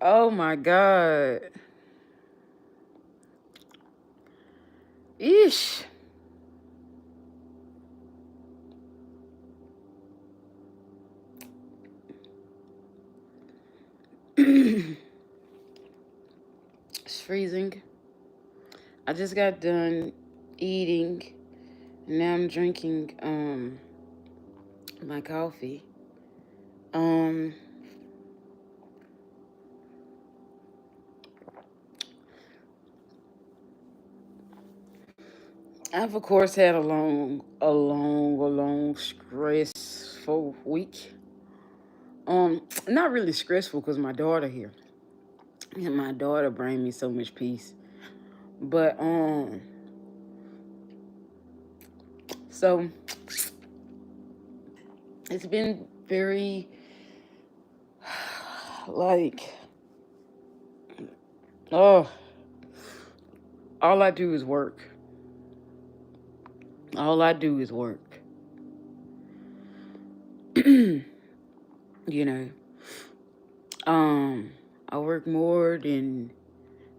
Oh my God. Ish. It's freezing. I just got done eating. And now I'm drinking my coffee. Um I've of course had a long stressful week. Not really stressful because my daughter here. And my daughter bring me so much peace. But so it's been very like oh all I do is work. All I do is work. you know. Um I work more than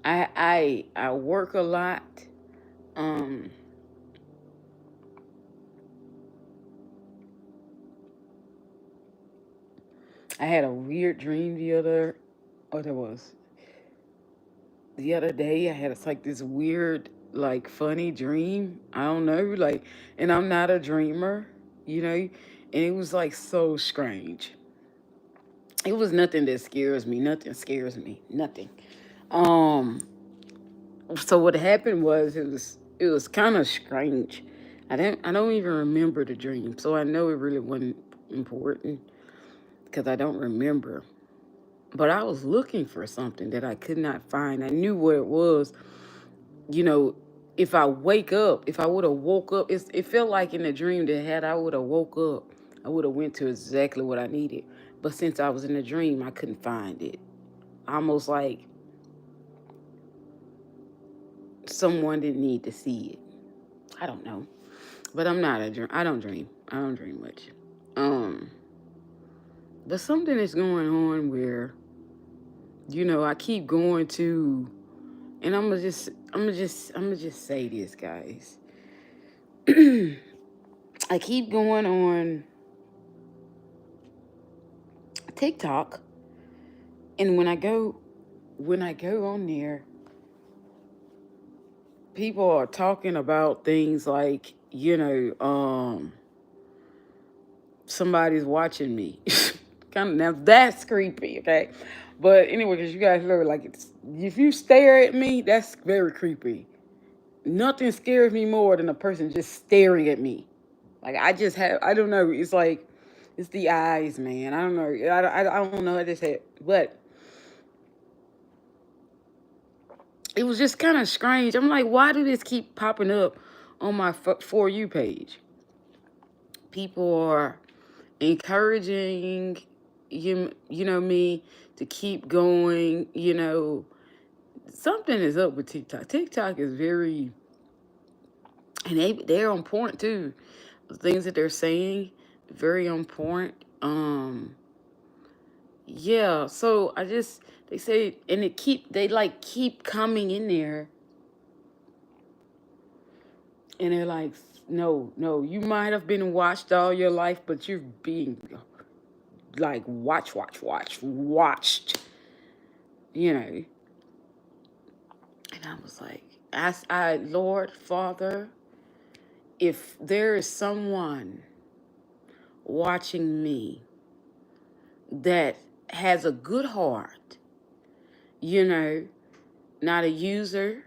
I work a lot. Um I had a weird dream there was the other day. I had like this weird, like funny dream. I don't know, like, and I'm not a dreamer, and it was like so strange. It was nothing that scares me. Nothing scares me. Nothing. Um. So what happened was it was kind of strange. I don't even remember the dream, so I know it really wasn't important because I don't remember. But I was looking for something that I could not find. I knew what it was. You know, if I would have woke up, it felt like in the dream that had I would have woke up, I would have went to exactly what I needed. But since I was in the dream, I couldn't find it. Almost like someone didn't need to see it. I don't know. But I'm not a dream. I don't dream. I don't dream much. Um, but something is going on where I keep going to, and I'm gonna just say this, guys. I keep going on TikTok, and when I go on there, people are talking about things like somebody's watching me. Kind of, now that's creepy, okay? But anyway, because you guys know, like, if you stare at me, that's very creepy. Nothing scares me more than a person just staring at me. Like, I don't know. It's like it's the eyes, man. I don't know. I don't know how to say it, but it was just kind of strange. I'm like, why do this keep popping up on my for you page? People are encouraging me to keep going. Something is up with TikTok. TikTok is very, and they're on point too. The things that they're saying, very on point. Yeah. So they say, and they like keep coming in there, and they're like, no, no, you might have been watched all your life, but you're being like watched. You know. And I was like, Lord Father, if there is someone watching me that has a good heart, you know, not a user,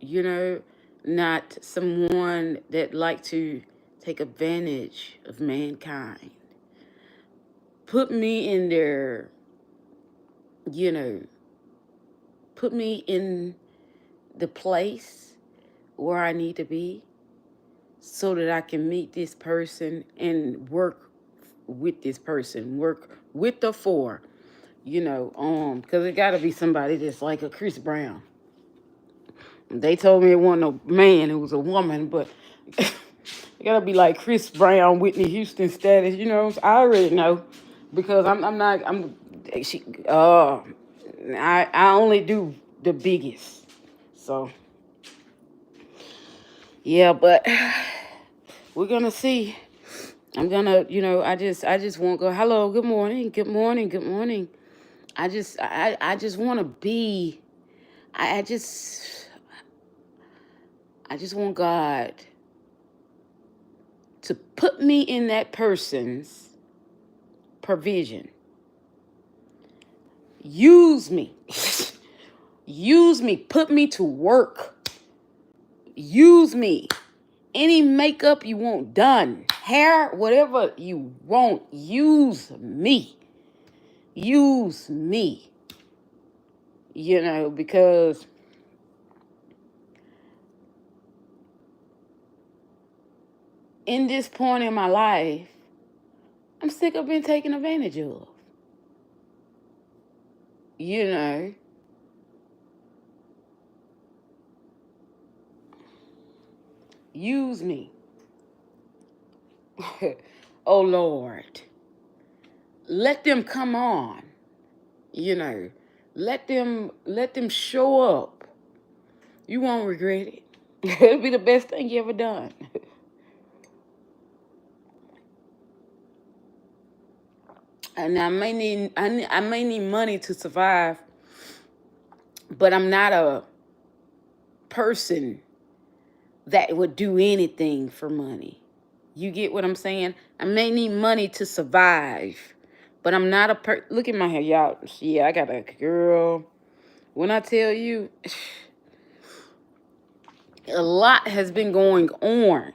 you know, not someone that like to take advantage of mankind. Put me in there, you know, put me in the place where I need to be so that I can meet this person and work with this person, work with the four, because it got to be somebody that's like a Chris Brown. They told me it wasn't a man, it was a woman, but it got to be like Chris Brown, Whitney Houston status, I already know because I'm not, I'm, she, I only do the biggest. So yeah, but we're gonna see. I'm gonna, I just want to go. Hello, good morning, good morning, good morning. I just want to be. I, I just, I just want God to put me in that person's provision. Use me. Use me. Put me to work. Use me. Any makeup you want done, hair, whatever you want, use me. Use me. Because in this point in my life, I'm sick of being taken advantage of. You know, use me. Oh Lord. Let them come on. You know, let them show up. You won't regret it. It'll be the best thing you ever done. And I may need money to survive, but I'm not a person that would do anything for money. You get what I'm saying? I may need money to survive, but I'm not look at my hair, y'all. Yeah, I got a girl. When I tell you, a lot has been going on.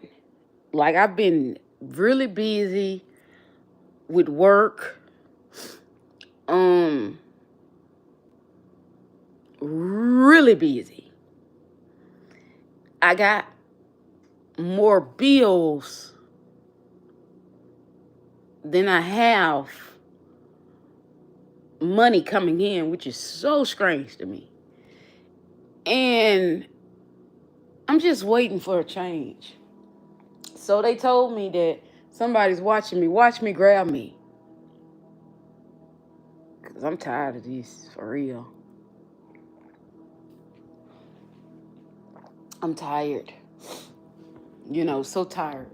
Like, I've been really busy with work. Really busy. I got more bills than I have money coming in, which is so strange to me. And I'm just waiting for a change. So they told me that somebody's watching me. Watch me, grab me. Because I'm tired of this, for real. I'm tired. So tired.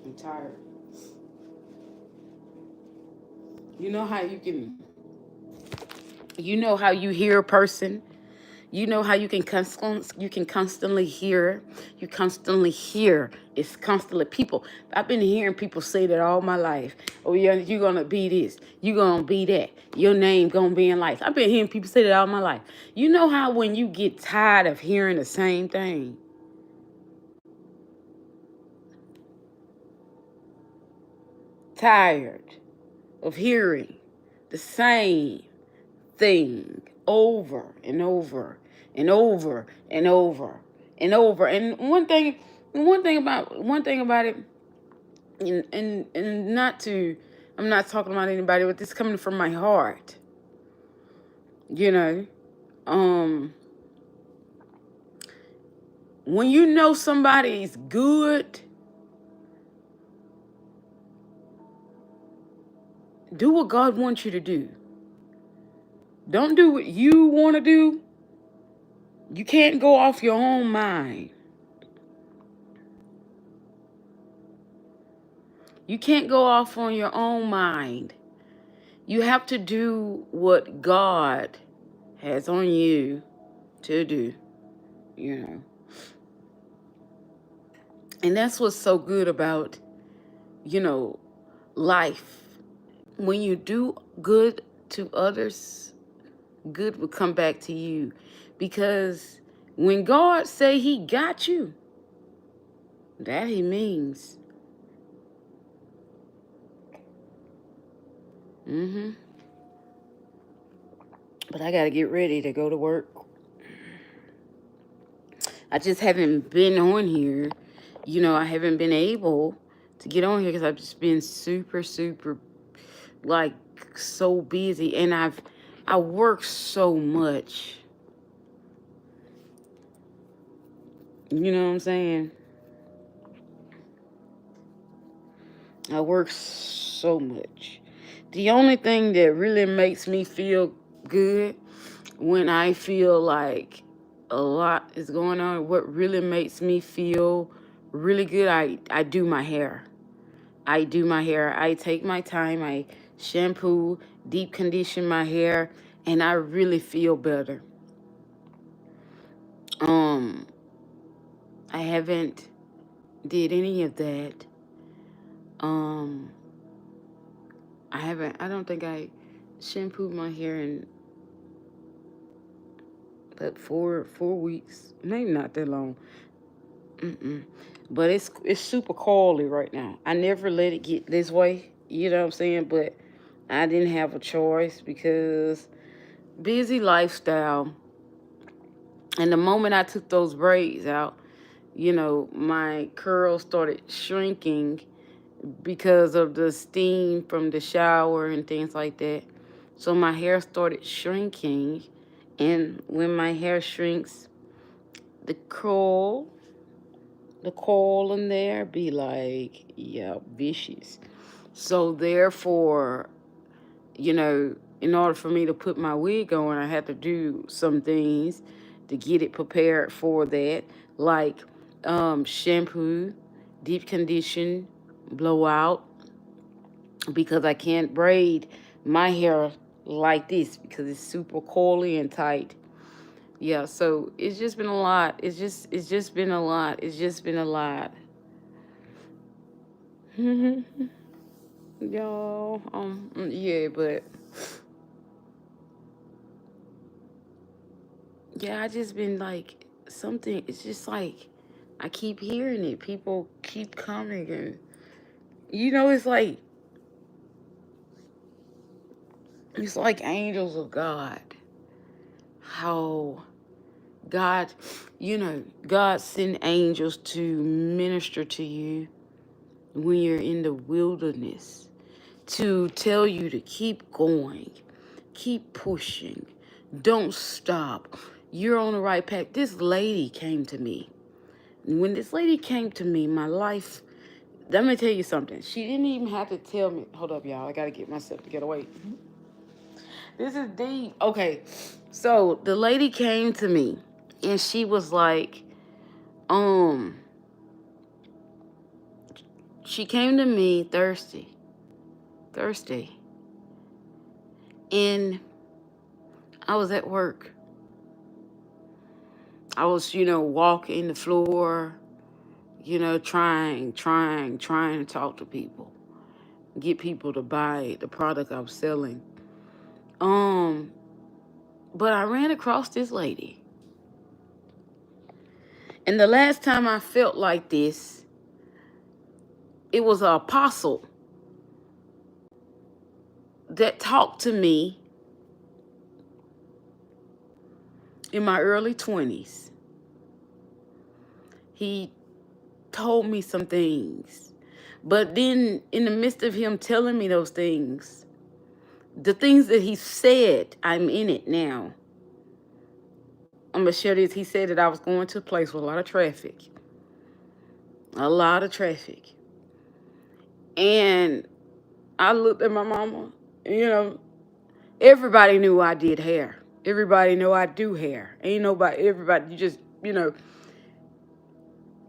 I'm tired. You know how you hear a person. You know how you can constantly hear. You constantly hear. It's constantly people. I've been hearing people say that all my life. Oh yeah, you're gonna be this. You're gonna be that. Your name gonna be in life. I've been hearing people say that all my life. You know how when you get tired of hearing the same thing? Tired of hearing the same thing over and over and over and over and over. And one thing about it, and not to, I'm not talking about anybody, but this coming from my heart. You know, when you know somebody is good, do what God wants you to do. Don't do what you want to do. You can't go off your own mind. You can't go off on your own mind. You have to do what God has on you to do, you know. And that's what's so good about, life. When you do good to others, good will come back to you. Because when God say he got you, that he means. But I got to get ready to go to work. I just haven't been on here. I haven't been able to get on here because I've just been super, super, like, so busy. And I work so much. You know what I'm saying? I work so much. The only thing that really makes me feel good when I feel like a lot is going on, what really makes me feel really good, I do my hair. I do my hair. I take my time. I shampoo, deep condition my hair, and I really feel better. Um, I haven't did any of that. Um, I don't think I shampooed my hair in but 4 weeks. Maybe not that long. Mm-mm. But it's super coily right now. I never let it get this way. You know what I'm saying? But I didn't have a choice because busy lifestyle. And the moment I took those braids out, my curls started shrinking because of the steam from the shower and things like that. So my hair started shrinking. And when my hair shrinks, the coil in there be like, yeah, vicious. So therefore, in order for me to put my wig on, I had to do some things to get it prepared for that, like shampoo, deep condition, blowout, because I can't braid my hair like this because it's super coily and tight. Yeah, so it's just been a lot. It's just been a lot. It's just been a lot. Y'all, yeah, but yeah, I just been like something. It's just like I keep hearing it. People keep coming, and it's like angels of God. How God, God sent angels to minister to you when you're in the wilderness, to tell you to keep going, keep pushing, don't stop. You're on the right path. This lady came to me. When this lady came to me, my life, let me tell you something. She didn't even have to tell me. Hold up, y'all. I got to get myself together. Wait. This is deep. Okay. So the lady came to me and she was like, um, she came to me Thursday, and I was at work. I was, walking the floor, trying to talk to people, get people to buy the product I was selling. Um, but I ran across this lady. And the last time I felt like this, it was an apostle that talked to me in my early 20s. He told me some things. But then, in the midst of him telling me those things, the things that he said, I'm in it now. I'm going to share this. He said that I was going to a place with a lot of traffic. A lot of traffic. And I looked at my mama. Everybody knew I did hair. Everybody know I do hair. Ain't nobody, everybody, you just,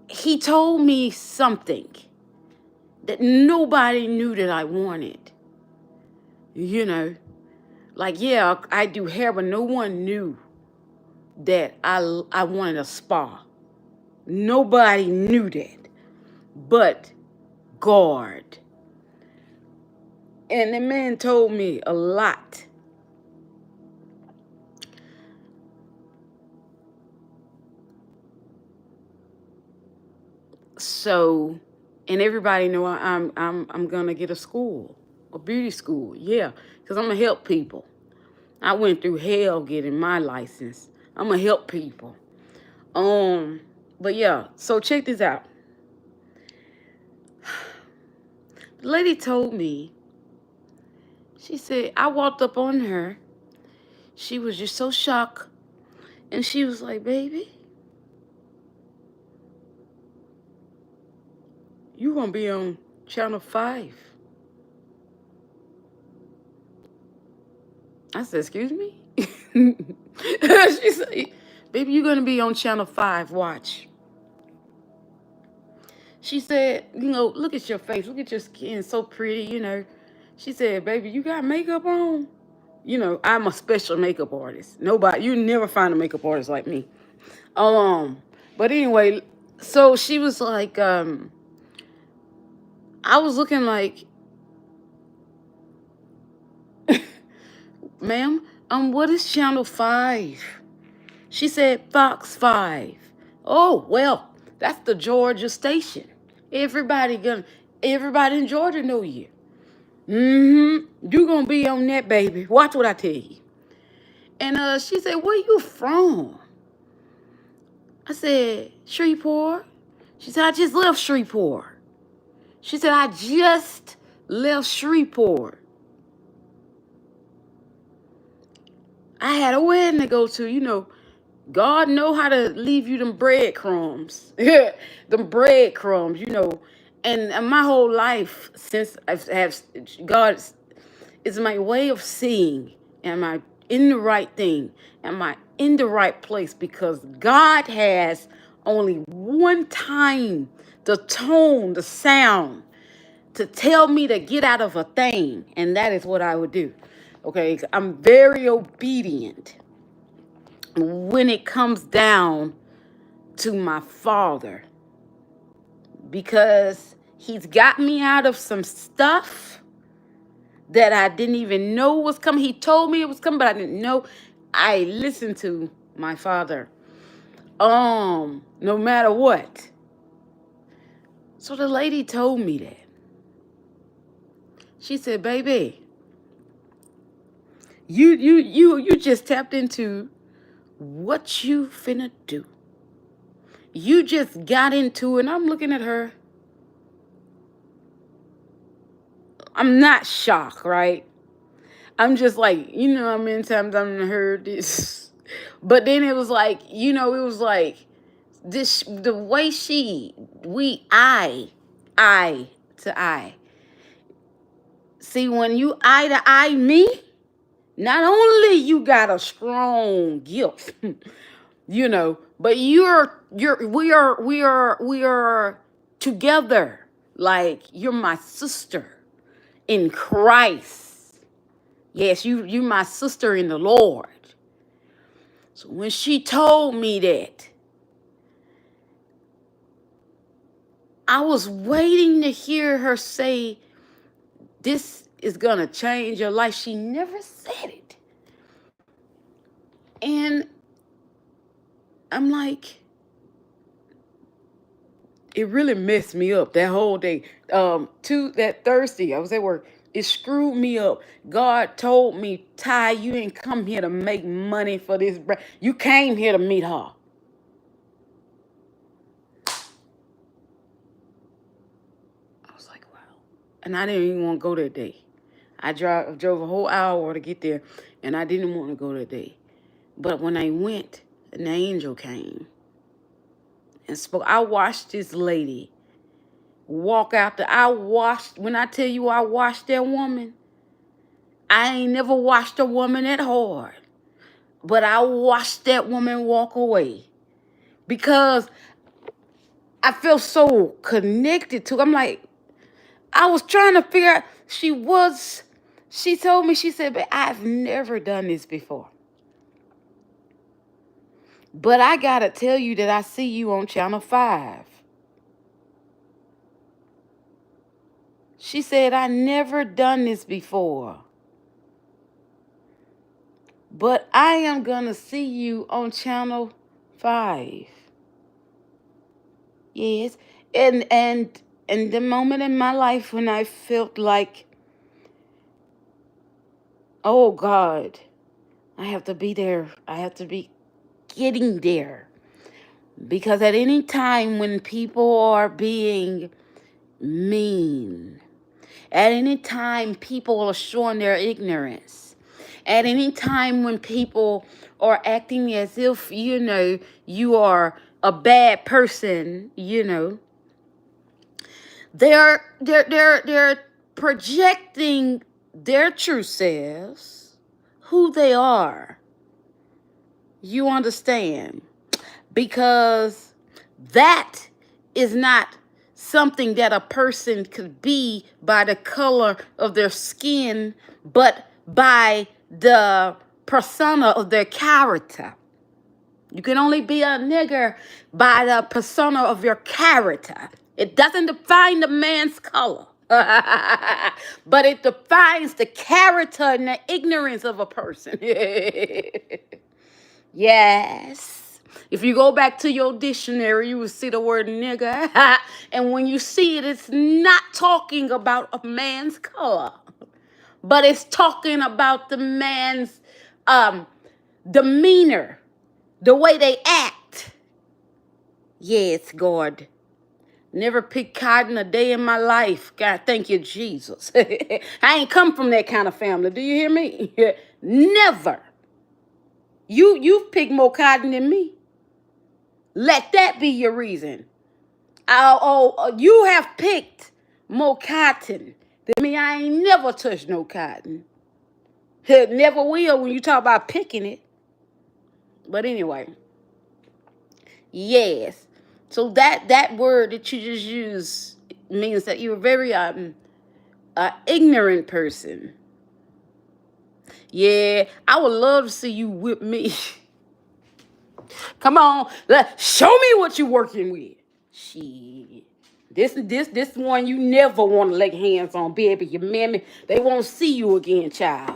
he told me something that nobody knew that I wanted. Like, yeah, I do hair, but no one knew that I wanted a spa. Nobody knew that but God. And the man told me a lot. So, and everybody know I'm gonna get a school, a beauty school, yeah, because I'm gonna help people. I went through hell getting my license. I'm gonna help people. But yeah, so check this out. The lady told me, she said, I walked up on her. She was just so shocked. And she was like, baby, you gonna be on channel 5. I said, excuse me? She said, baby, you're going to be on channel 5. Watch. She said, look at your face. Look at your skin. So pretty. She said, baby, you got makeup on? I'm a special makeup artist. Nobody, you never find a makeup artist like me. But anyway, so she was like, I was looking like, ma'am, what is channel 5? She said, Fox 5. Oh, well, that's the Georgia station. Everybody in Georgia know you. You gonna be on that, baby. Watch what I tell you. And she said, where you from? I said, Shreveport. She said, I just left Shreveport. She said, I just left Shreveport. I had a wedding to go to. God know how to leave you them breadcrumbs. Them breadcrumbs. And my whole life, since I have God is my way of seeing, am I in the right thing? Am I in the right place? Because God has only one time the tone, the sound to tell me to get out of a thing. And that is what I would do. Okay, I'm very obedient when it comes down to my Father, because he's got me out of some stuff that I didn't even know was coming. He told me it was coming, but I didn't know. I listened to my Father, no matter what. So the lady told me that. She said, baby, you just tapped into what you finna do. You just got into it. And I'm looking at her. I'm not shocked, right? I'm just like, how many times I've heard this. But then it was like, it was like this, the way eye to eye. See, when you eye to eye me, not only you got a strong gift, but we are together. Like, you're my sister in Christ. Yes, you my sister in the Lord. So when she told me that, I was waiting to hear her say, this is going to change your life. She never said it. And I'm like, it really messed me up that whole day. That Thursday, I was at work. It screwed me up. God told me, Ty, you ain't come here to make money for this. You came here to meet her. I was like, wow. And I didn't even want to go that day. I drove a whole hour to get there, and I didn't want to go that day. But when I went, an angel came and spoke. I watched this lady walk out when I tell you I watched that woman, I ain't never watched a woman that hard. But I watched that woman walk away because I felt so connected to. I'm like, I was trying to figure out. She told me, she said, but I've never done this before. But I got to tell you that I see you on channel 5. She said, I never done this before. But I am going to see you on channel 5. Yes. And the moment in my life when I felt like, oh God, I have to be there. I have to be getting there. Because at any time when people are being mean, at any time people are showing their ignorance, at any time when people are acting as if, you are a bad person, they're projecting their true selves, who they are. You understand? Because that is not something that a person could be by the color of their skin, but by the persona of their character. You can only be a nigger by the persona of your character. It doesn't define the man's color, but it defines the character and the ignorance of a person. Yes. If you go back to your dictionary, you will see the word nigger. And when you see it, it's not talking about a man's color, but it's talking about the man's demeanor, the way they act. Yes, God. Never picked cotton a day in my life. God, thank you, Jesus. I ain't come from that kind of family. Do you hear me? Never. You've picked more cotton than me. Let that be your reason. You have picked more cotton than me. I ain't never touched no cotton. Never will when you talk about picking it. But anyway, yes. So that word that you just used means that you're a very ignorant person. Yeah, I would love to see you whip me. Come on, show me what you're working with. Shit. This one you never want to lay hands on, baby. Your mammy, they won't see you again, child.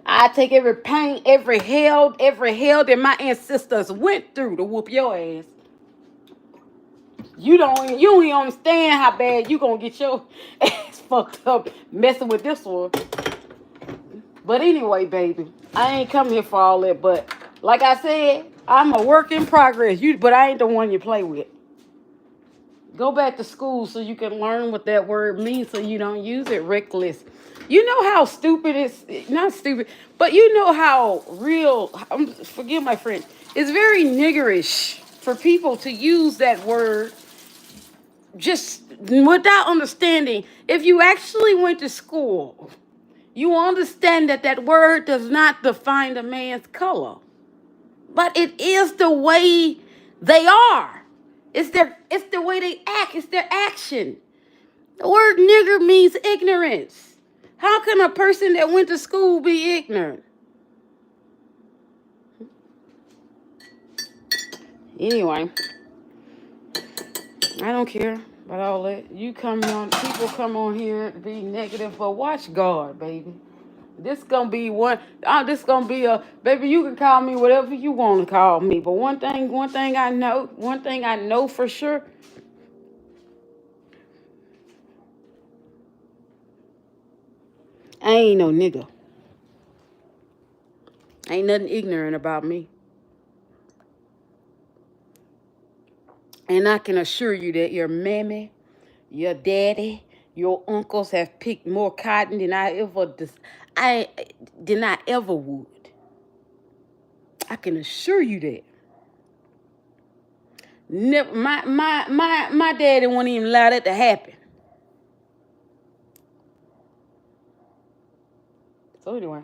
I take every pain, every hell that my ancestors went through to whoop your ass. You don't even understand how bad you gonna get your ass fucked up messing with this one. But anyway, baby, I ain't come here for all that. But like I said, I'm a work in progress. But I ain't the one you play with. Go back to school so you can learn what that word means so you don't use it reckless. You know how stupid it's not stupid, but you know how real, forgive my French, it's very niggerish for people to use that word just without understanding. If you actually went to school, you understand that that word does not define a man's color, but it is the way they are. It's the way they act. It's their action. The word nigger means ignorance. How can a person that went to school be ignorant? Anyway, I don't care about all that. People come on here to be negative, but watch God, baby. This gonna be baby, you can call me whatever you want to call me. But one thing I know for sure. I ain't no nigga. Ain't nothing ignorant about me. And I can assure you that your mammy, your daddy, your uncles have picked more cotton than I ever would. I can assure you that. Never, my daddy wouldn't even allow that to happen. So anyway.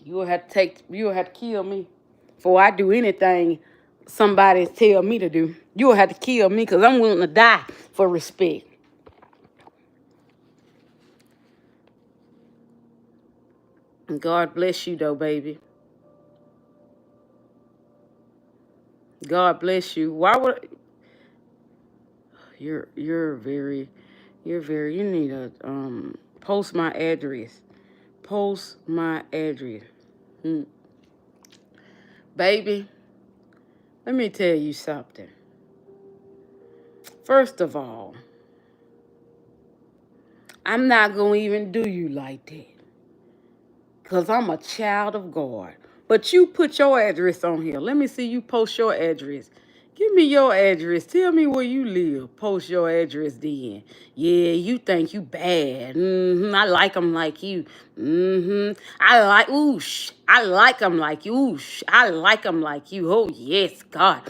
You will have to kill me before I do anything somebody tell me to do. You will have to kill me because I'm willing to die for respect. And God bless you though, baby. God bless you. Why would you need to post my address. Post my address. Baby, let me tell you something. First of all, I'm not going to even do you like that. Because I'm a child of God. But you put your address on here. Let me see you post your address. Give me your address. Tell me where you live. Post your address then. Yeah, you think you bad. I like them like you. I like them like you. I like them like you. Oh, yes, God.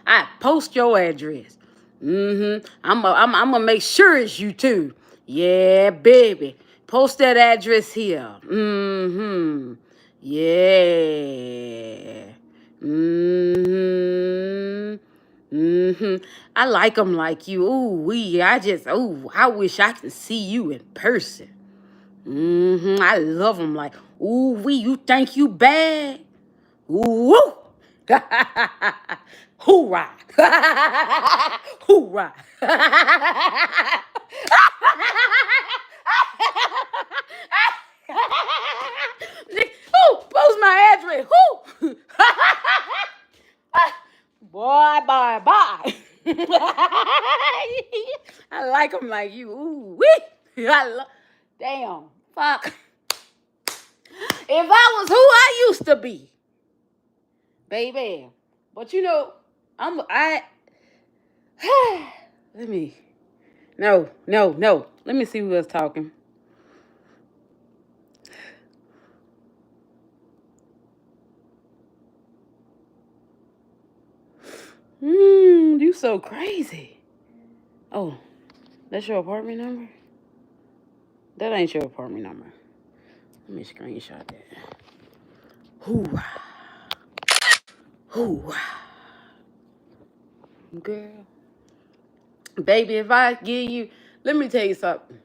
I post your address. I'm gonna make sure it's you too. Yeah, baby. Post that address here. Yeah. I like them like you. I wish I could see you in person. I love them like, you think you bad? Ooh, woo. Hoorah. Hoorah. Post my address. Who? Boy, bye, bye. I like them like you. Ooh, wee. Damn. Fuck. If I was who I used to be, baby. But you know, let me. No. Let me see who else talking. You so crazy. Oh, that's your apartment number? That ain't your apartment number. Let me screenshot that. Who? Girl. Baby, if I give you, let me tell you something.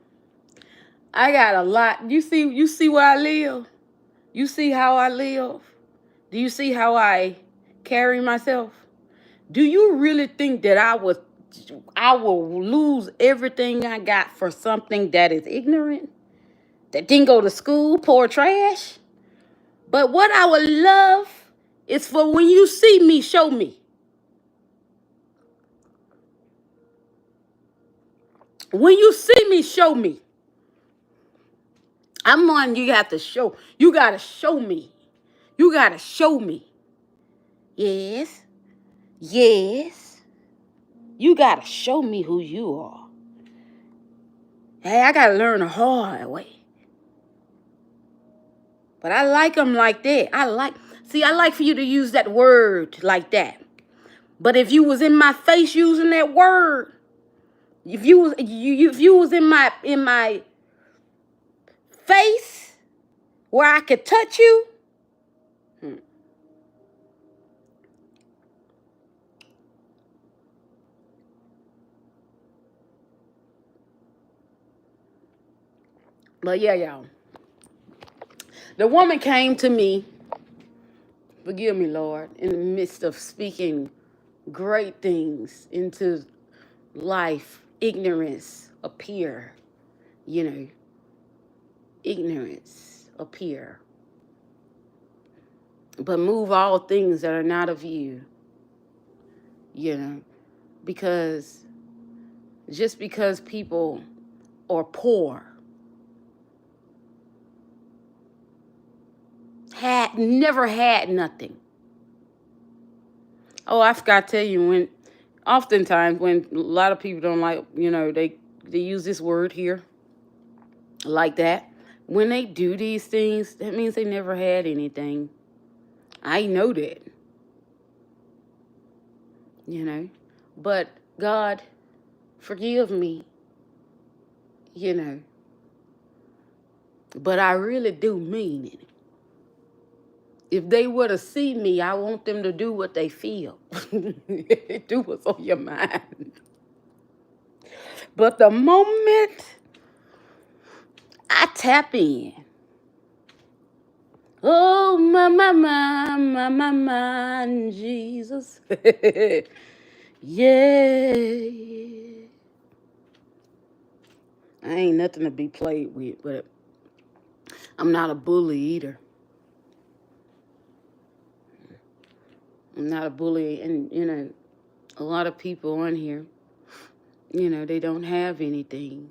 I got a lot. You see where I live? You see how I live? Do you see how I carry myself? Do you really think that I will lose everything I got for something that is ignorant? That didn't go to school, pour trash? But what I would love is for when you see me, show me. When you see me, show me. I'm one you have to show. You got to show me. You got to show me. Yes. You got to show me who you are. Hey, I got to learn the hard way. But I like them like that. I like for you to use that word like that. But if you was in my face using that word, if you was in my face where I could touch you, But yeah, y'all. The woman came to me, forgive me, Lord, in the midst of speaking great things into life. Ignorance appear, ignorance appear. But move all things that are not of you, because just because people are poor, never had nothing. Oh, I forgot to tell you, oftentimes when a lot of people don't like, they use this word here like that. When they do these things, that means they never had anything. I know that. But God, forgive me, but I really do mean it. If they were to see me, I want them to do what they feel. Do what's on your mind. But the moment I tap in, oh, my, Jesus. Yeah. I ain't nothing to be played with, but I'm not a bully either. I'm not a bully, and, a lot of people on here, they don't have anything.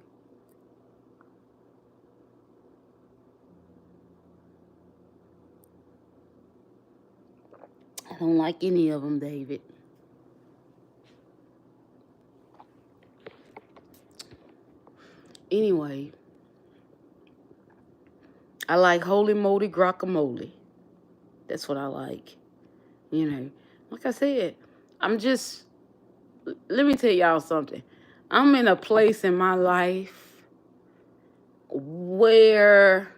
I don't like any of them, David. Anyway, I like holy moly guacamole. That's what I like. Like I said, I'm just let me tell y'all something. I'm in a place in my life where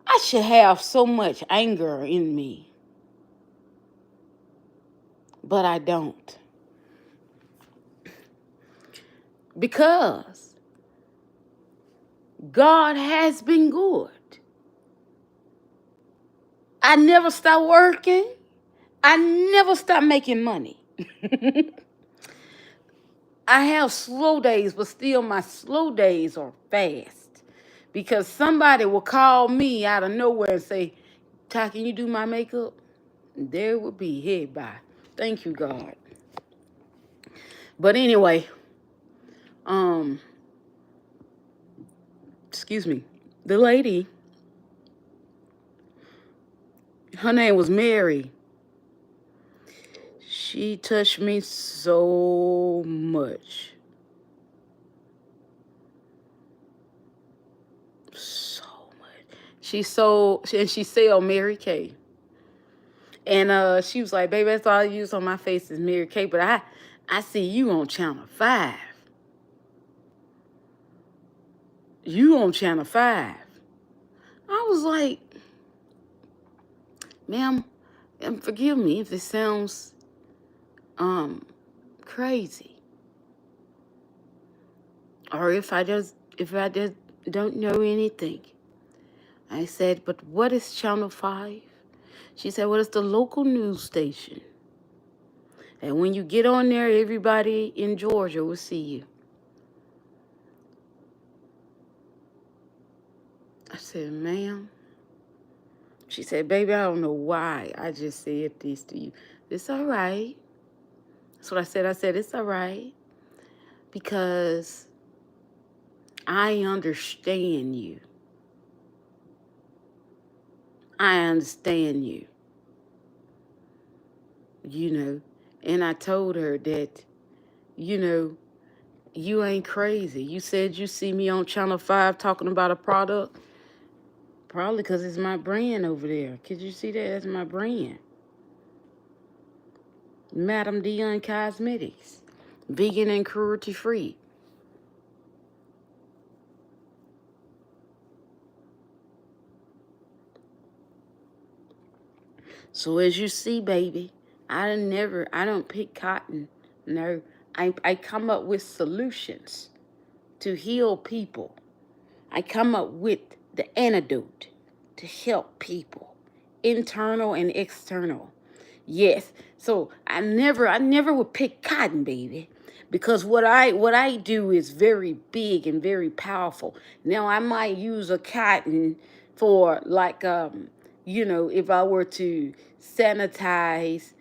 I should have so much anger in me, but I don't. Because God has been good. I never stopped working. I never stopped making money. I have slow days, but still my slow days are fast. Because somebody will call me out of nowhere and say, Ty, can you do my makeup? There it would be. Hey, bye. Thank you, God. But anyway, um, excuse me. The lady, her name was Mary. She touched me so much. So much. She sell Mary Kay. And she was like, baby, that's all I use on my face is Mary Kay. But I see you on Channel 5. You on Channel 5. I was like, ma'am, forgive me if it sounds crazy. Or if I just don't know anything. I said, but what is Channel 5? She said, well, it's the local news station. And when you get on there, everybody in Georgia will see you. I said, ma'am. She said, baby, I don't know why I just said this to you. It's all right. That's what I said. I said, it's all right. Because I understand you. I understand you. You know. And I told her that, you know, you ain't crazy. You said you see me on Channel 5 talking about a product. Probably because it's my brand over there. Could you see that? That's my brand. MadamDeon Cosmetics. Vegan and cruelty free. So as you see, baby, I don't pick cotton. No, I come up with solutions to heal people. I come up with the antidote to help people, internal and external. Yes. So I never would pick cotton, baby, because what I do is very big and very powerful. Now I might use a cotton for like you know, if I were to sanitize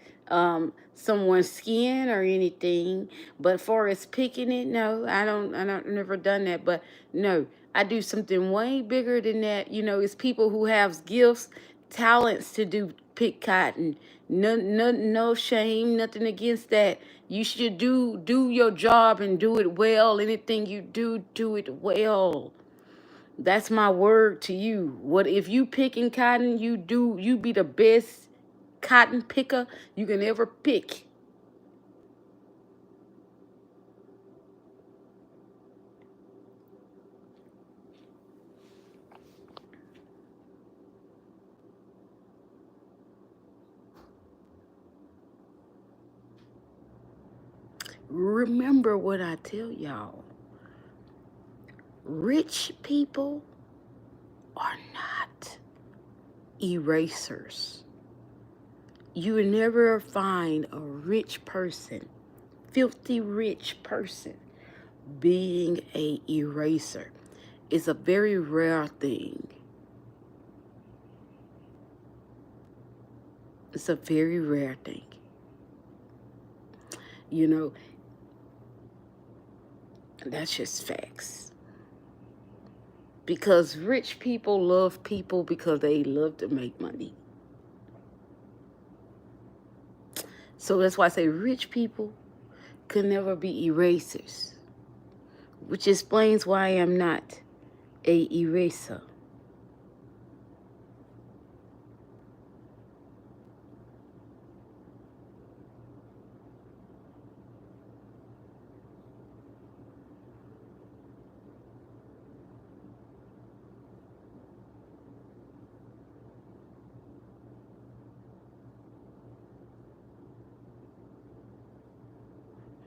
someone's skin or anything, but for as picking it, no, I don't never done that. But no, I do something way bigger than that. You know, it's people who have gifts, talents to do pick cotton. No shame, nothing against that. You should do your job and do it well. Anything you do it well. That's my word to you. What if you picking cotton, you be the best cotton picker you can ever pick. Remember what I tell y'all. Rich people are not erasers. You will never find a rich person, filthy rich person, being a eraser. It's a very rare thing. It's a very rare thing. You know, that's just facts. Because rich people love people because they love to make money. So that's why I say rich people could never be erasers, which explains why I am not a eraser.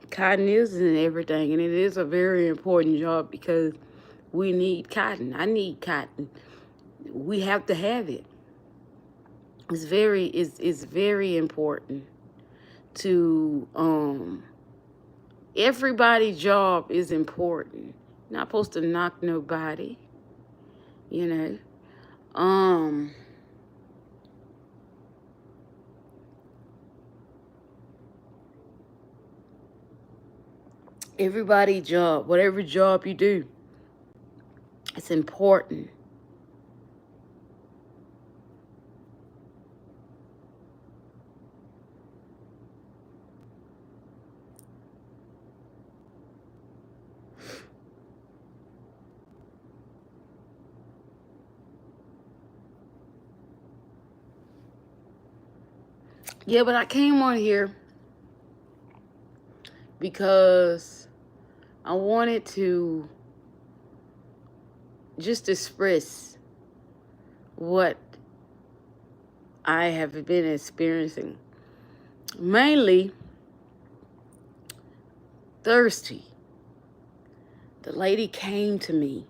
Cotton is in everything, and it is a very important job because we need cotton. I need cotton. We have to have it. It's very important to everybody's job is important. Not supposed to knock nobody, you know. Everybody's job, whatever job you do, it's important. Yeah, but I came on here because I wanted to just express what I have been experiencing. Mainly thirsty. The lady came to me.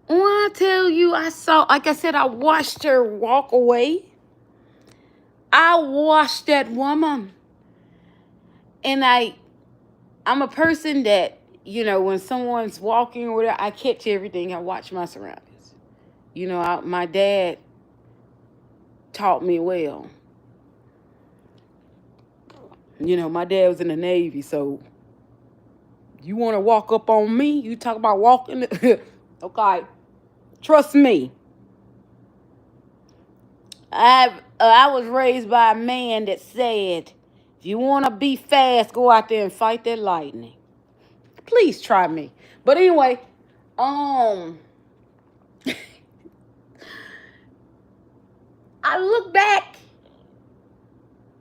When I tell you, I saw, like I said, I watched her walk away. I watched that woman. And I'm a person that, you know, when someone's walking or whatever, I catch everything. I watch my surroundings. You know, my dad taught me well. You know, my dad was in the Navy, so you want to walk up on me? You talk about walking? Okay, trust me. I was raised by a man that said, if you want to be fast, go out there and fight that lightning. Please try me. But anyway, I look back.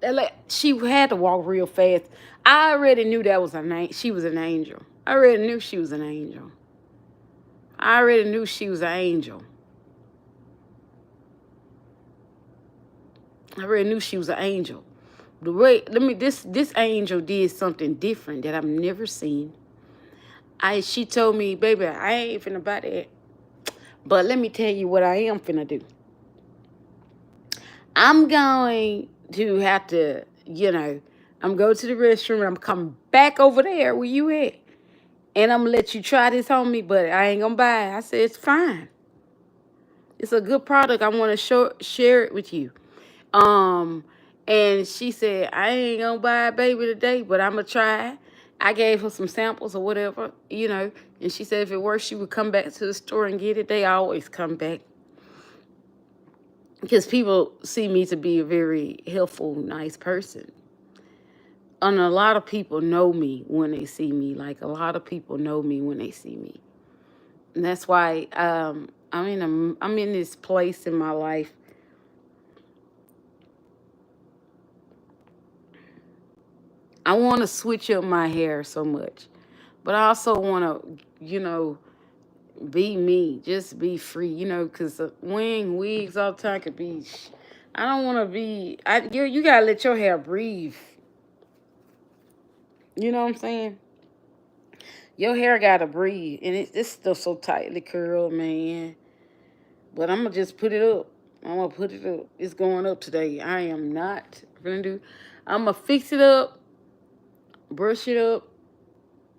Like, she had to walk real fast. I already knew that was she was an angel. I already knew she was an angel. I already knew she was an angel. I already knew she was an angel. The way, this angel did something different that I've never seen. She told me, baby, I ain't finna buy that. But let me tell you what I am finna do. I'm going to have to, you know, I'm going to the restroom and I'm coming back over there where you at. And I'm going to let you try this on me, but I ain't going to buy it. I said, it's fine. It's a good product. I want to share it with you. And she said, I ain't going to buy it, baby, today, but I'm going to try it. I gave her some samples or whatever, you know. And she said if it works, she would come back to the store and get it. They always come back. Because people see me to be a very helpful, nice person. And a lot of people know me when they see me. Like, a lot of people know me when they see me. And that's why I'm in this place in my life. I want to switch up my hair so much. But I also want to, you know, be me. Just be free, you know, because wearing wigs all the time could be... I don't want to be... You got to let your hair breathe. You know what I'm saying? Your hair got to breathe. And it's still so tightly curled, man. But I'm going to just put it up. I'm going to put it up. It's going up today. I am not going to do... I'm going to fix it up, brush it up,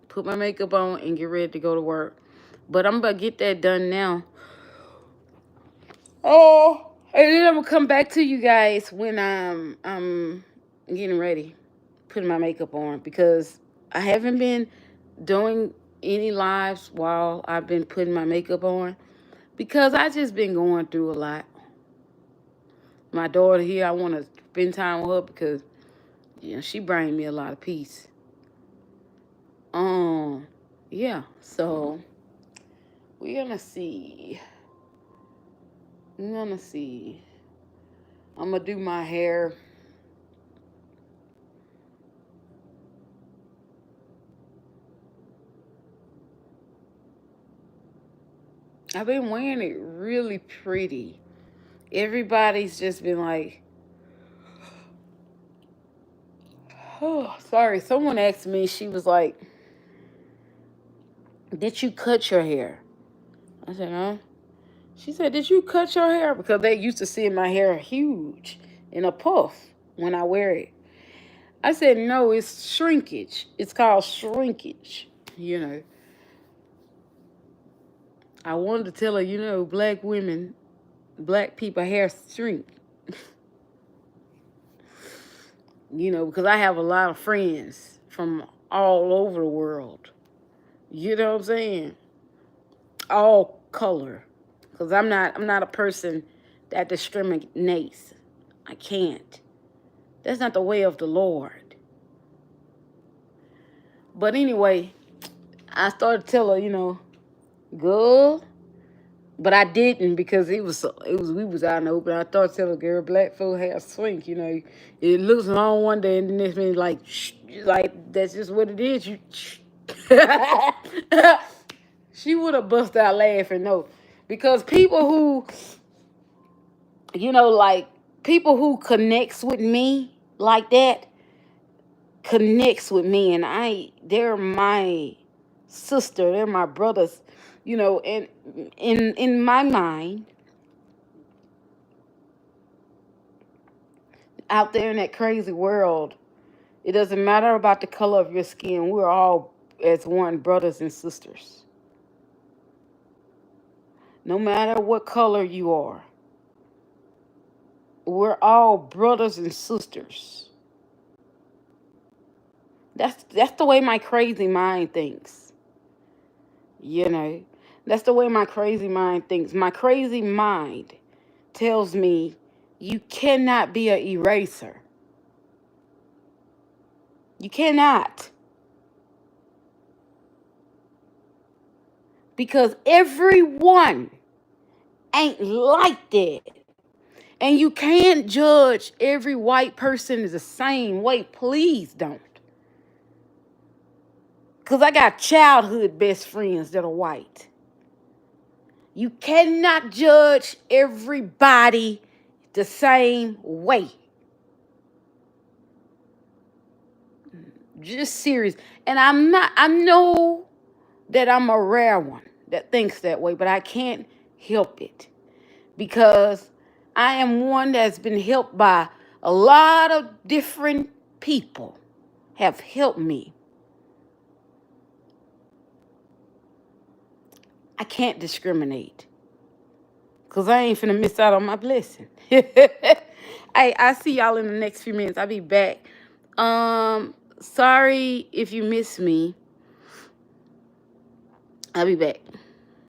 put my makeup on, and get ready to go to work. But I'm about to get that done now. Oh, and then I'm going to come back to you guys when I'm getting ready, putting my makeup on. Because I haven't been doing any lives while I've been putting my makeup on. Because I just been going through a lot. My daughter here, I want to spend time with her because, you know, she brings me a lot of peace. Yeah, so we're gonna see. I'm gonna see. I'm gonna do my hair. I've been wearing it really pretty. Everybody's just been like, Oh, sorry. Someone asked me, she was like, did you cut your hair? I said, no. She said, did you cut your hair? Because they used to see my hair huge in a puff when I wear it. I said, no, it's shrinkage. It's called shrinkage. You know, I wanted to tell her, you know, black women, black people hair shrink. You know, because I have a lot of friends from all over the world. You know what I'm saying? All color. Because I'm not a person that discriminates. I can't. That's not the way of the Lord. But anyway, I started to tell her, you know, girl, but I didn't because we was out in the open. I thought tell her, girl, black folk have swink, you know. It looks long one day and the next minute like that's just what it is. You she would have bust out laughing, no. Because people who, you know, like people who connects with me like that, connects with me, and they're my sister, they're my brothers, you know, and in my mind, out there in that crazy world, it doesn't matter about the color of your skin. We're all as one brothers and sisters. No matter what color you are, we're all brothers and sisters. That's the way my crazy mind thinks. You know, that's the way my crazy mind thinks. My crazy mind tells me you cannot be an eraser. You cannot. Because everyone ain't like that. And you can't judge every white person is the same way. Please don't. Because I got childhood best friends that are white. You cannot judge everybody the same way. Just serious. And I know that I'm a rare one that thinks that way, but I can't help it. Because I am one that's been helped by a lot of different people have helped me. I can't discriminate because I ain't finna miss out on my blessing. I see y'all in the next few minutes. I'll be back. Sorry if you miss me. I'll be back.